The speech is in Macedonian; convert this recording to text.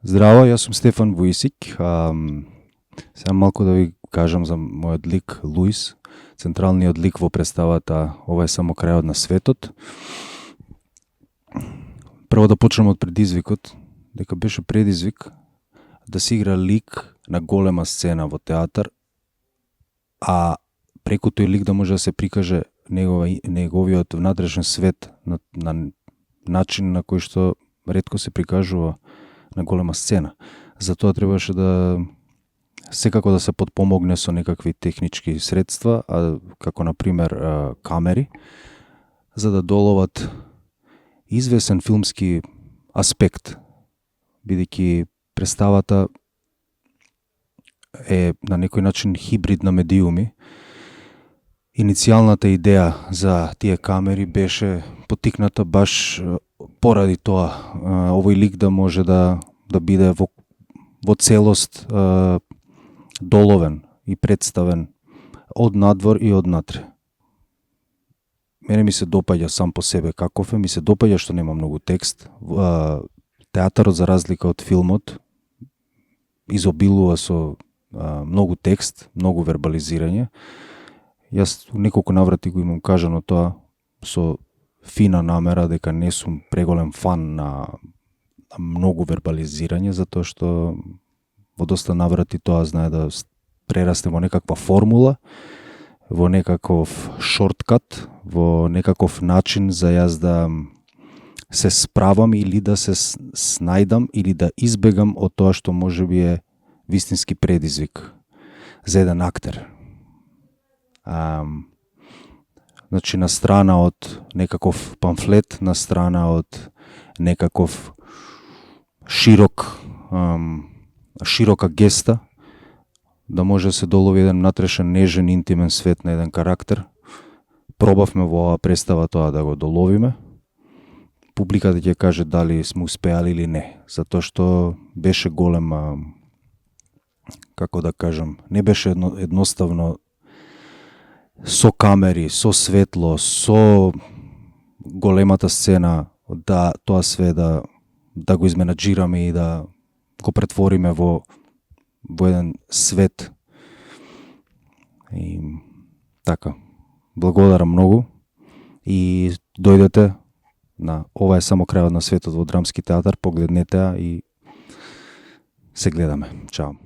Здраво, јас сум Стефан Вујсик. Сега малку да ви кажам за мојот лик Луис, централниот лик во представата "Ова е само крајот на светот". Прво да почнем од предизвикот, дека беше предизвик да се игра лик на голема сцена во театар, а преку тој лик да може да се прикаже неговиот внатрешен свет на начин на кој што ретко се прикажува на голема сцена. Затоа требаше да секако да се подпомогне со некакви технички средства, како на пример камери, за да доловат извесен филмски аспект, бидејќи представата е на некој начин хибрид на медиуми. Иницијалната идеја за тие камери беше потикната баш поради тоа, овој лик да може да биде во целост доловен и представен од надвор и од натре. Мене ми се допаѓа сам по себе каков е, ми се допаѓа што нема многу текст. Театарот, за разлика од филмот, изобилува со многу текст, многу вербализирање. Јас неколку наврати го имам кажано тоа со фина намера дека не сум преголем фан на многу вербализирање, затоа што во доста наврати тоа знае да прерасне во некаква формула, во некаков шорткат, во некаков начин за јас да се справам или да се снајдам или да избегам од тоа што можеби е вистински предизвик за еден актер. Значи, на страна од некаков памфлет, на страна од некаков широка геста, да може да се долови еден натрешен, нежен, интимен свет на еден карактер. Пробавме во оваа представа тоа да го доловиме. Публиката ќе каже дали сме успеали или не, затоа што беше голем, како да кажам, не беше едноставно со камери, со светло, со големата сцена, да тоа све да го изменаџираме и да го претвориме во еден свет. И така, благодарам многу и дојдете на "Ова е само крајот на светот" во Драмски театар, погледнете и се гледаме. Чао.